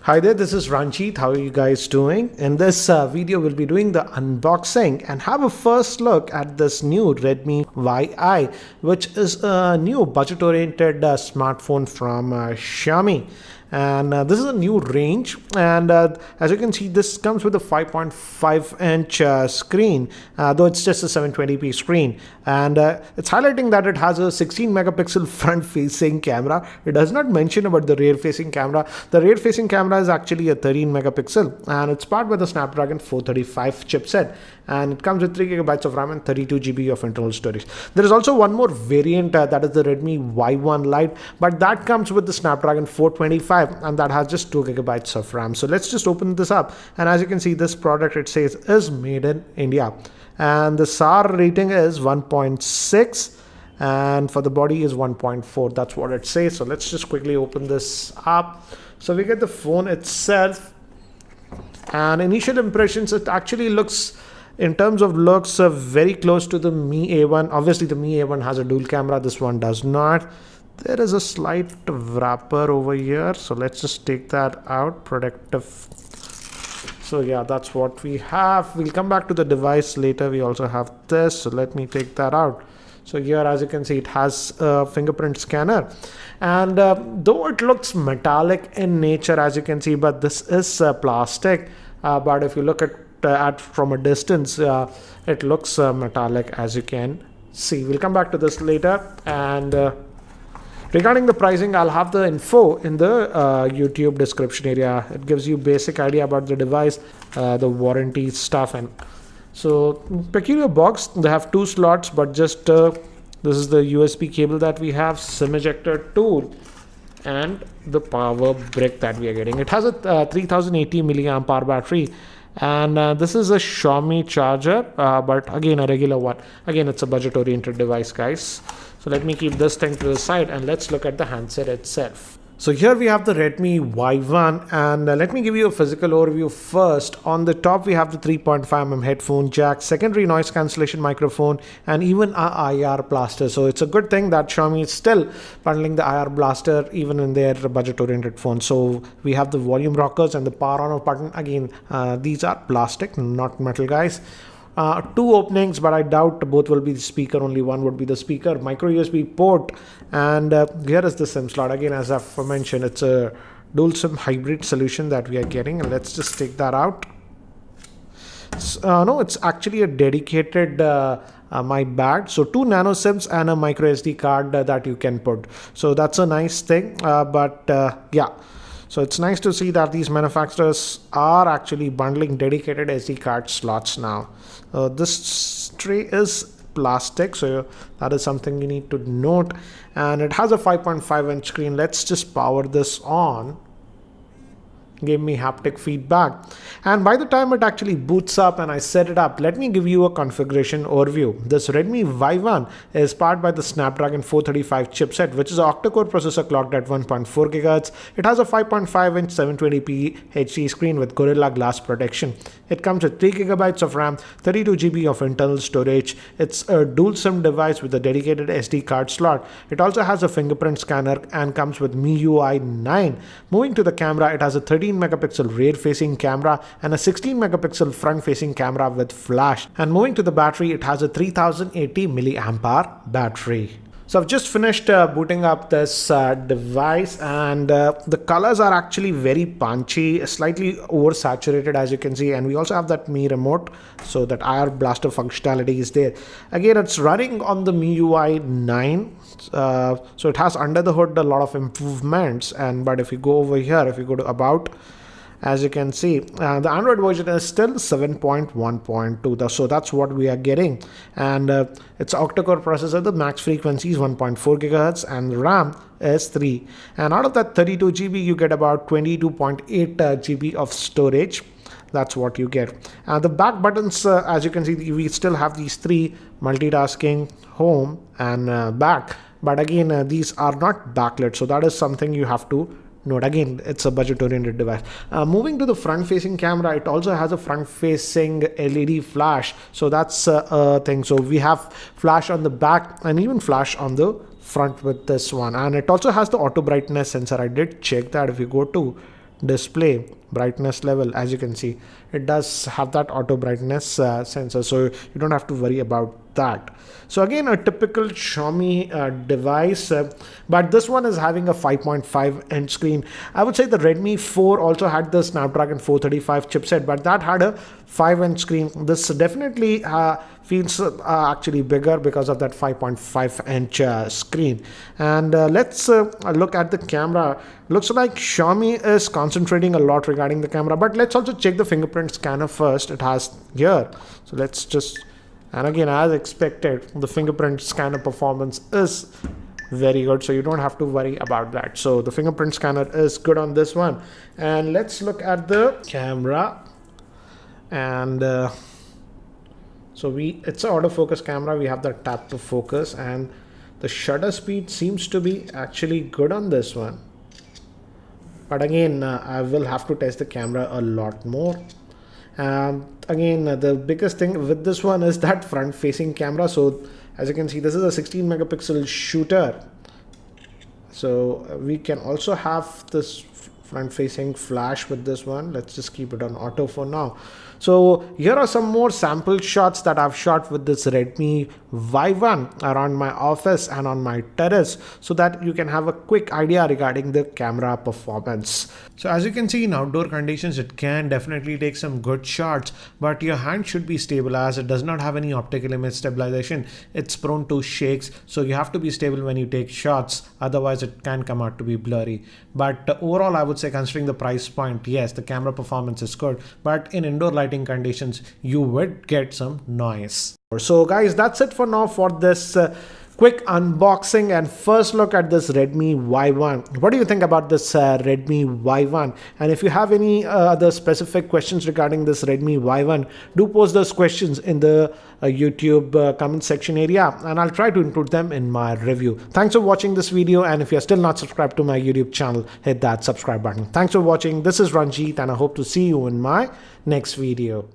Hi there, this is Ranjit. How are you guys doing? In this video, we'll be doing the unboxing and have a first look at this new Redmi YI, which is a new budget-oriented smartphone from Xiaomi. And this is a new range, and as you can see, this comes with a 5.5-inch screen, though it's just a 720p screen, and it's highlighting that it has a 16 megapixel front facing camera. It does not mention about the rear facing camera. The rear facing camera is actually a 13 megapixel, and it's powered by the Snapdragon 435 chipset, and it comes with 3 gigabytes of RAM and 32 GB of internal storage. There is also one more variant, that is the Redmi Y1 Lite, but that comes with the Snapdragon 425, and that has just 2 gigabytes of RAM. So let's just open this up, and as you can see, this product, it says, is made in India, and the SAR rating is 1.6, and for the body is 1.4. That's what it says. So let's just quickly open this up. So we get the phone itself, and initial impressions, it actually looks, in terms of looks, very close to the Mi A1. Obviously the Mi A1 has a dual camera, this one does not. There is a slight wrapper over here, so let's just take that out. Protective. So yeah, that's what we have. We'll come back to the device later. We also have this, so let me take that out. So here, as you can see, it has a fingerprint scanner, and though it looks metallic in nature, as you can see, but this is plastic, but if you look at from a distance, it looks metallic, as you can see. We'll come back to this later. And regarding the pricing, I'll have the info in the YouTube description area. It gives you basic idea about the device, the warranty stuff. And so peculiar box, they have 2 slots, but just this is the USB cable that we have, SIM ejector tool, and the power brick that we are getting. It has a 3080 milliamp hour battery, and this is a Xiaomi charger, but again a regular one. Again, it's a budget oriented device, guys. So let me keep this thing to the side, and let's look at the handset itself. So here we have the Redmi Y1, and let me give you a physical overview first. On the top, we have the 3.5mm headphone jack, secondary noise cancellation microphone, and even a IR blaster. So it's a good thing that Xiaomi is still bundling the IR blaster even in their budget-oriented phone. So we have the volume rockers and the power on-off button. Again, these are plastic, not metal, guys. 2 openings, but I doubt both will be the speaker. Only one would be the speaker. Micro USB port, and here is the SIM slot. Again, as I've mentioned, it's a dual SIM hybrid solution that we are getting, and let's just take that out. No, it's actually a dedicated my bag. So 2 nano SIMs and a micro SD card that you can put. So that's a nice thing. Yeah. So it's nice to see that these manufacturers are actually bundling dedicated SD card slots now. This tray is plastic, so that is something you need to note. And it has a 5.5-inch screen. Let's just power this on. Give me haptic feedback, and by the time it actually boots up and I set it up, let me give you a configuration overview. This Redmi Y1 is powered by the Snapdragon 435 chipset, which is an octa-core processor clocked at 1.4 GHz. It has a 5.5-inch 720p HD screen with Gorilla Glass protection. It comes with 3 gigabytes of RAM, 32 GB of internal storage. It's a dual SIM device with a dedicated SD card slot. It also has a fingerprint scanner and comes with MIUI 9. Moving to the camera, it has a 13 megapixel rear facing camera and a 16 megapixel front facing camera with flash. And moving to the battery, it has a 3080 milliamp hour battery. So I've just finished booting up this device, and the colors are actually very punchy, slightly oversaturated, as you can see. And we also have that Mi remote, so that IR blaster functionality is there. Again, it's running on the MIUI 9, so it has under the hood a lot of improvements. And but if you go over here, if you go to about, as you can see, the Android version is still 7.1.2, so that's what we are getting. And it's octa-core processor. The max frequency is 1.4 GHz, and RAM is 3. And out of that 32 GB, you get about 22.8 GB of storage. That's what you get. The back buttons, as you can see, we still have these 3: multitasking, home, and back. But again, these are not backlit, so that is something you have to note. Again, it's a budget oriented device. Moving to the front facing camera, it also has a front facing LED flash, so that's a thing. So we have flash on the back and even flash on the front with this one. And it also has the auto brightness sensor. I did check that. If you go to display brightness level. As you can see, it does have that auto brightness sensor, so you don't have to worry about that. So again, a typical Xiaomi device, but this one is having a 5.5 inch screen. I would say the Redmi 4 also had the Snapdragon 435 chipset, but that had a 5-inch screen. This definitely feels actually bigger because of that 5.5-inch screen. And let's look at the camera. Looks like Xiaomi is concentrating a lot regarding the camera, but let's also check the fingerprint scanner first. It has here, so let's just, and again, as expected, the fingerprint scanner performance is very good, so you don't have to worry about that. So the fingerprint scanner is good on this one. And let's look at the camera. And so it's an autofocus camera. We have the tap to focus, and the shutter speed seems to be actually good on this one. But again, I will have to test the camera a lot more. Again, the biggest thing with this one is that front facing camera. So as you can see, this is a 16 megapixel shooter. So we can also have this front facing flash with this one. Let's just keep it on auto for now. So here are some more sample shots that I've shot with this Redmi Y1 around my office and on my terrace, so that you can have a quick idea regarding the camera performance. So as you can see, in outdoor conditions, it can definitely take some good shots, but your hand should be stable as it does not have any optical image stabilization. It's prone to shakes, so you have to be stable when you take shots, otherwise it can come out to be blurry. But overall, I would say, considering the price point, yes, the camera performance is good, but in indoor lighting conditions, you would get some noise. So guys, that's it for now for this quick unboxing and first look at this Redmi Y1. What do you think about this Redmi Y1? And if you have any other specific questions regarding this Redmi Y1, do post those questions in the YouTube comment section area, and I'll try to include them in my review. Thanks for watching this video, and if you're still not subscribed to my YouTube channel, hit that subscribe button. Thanks for watching. This is Ranjit, and I hope to see you in my next video.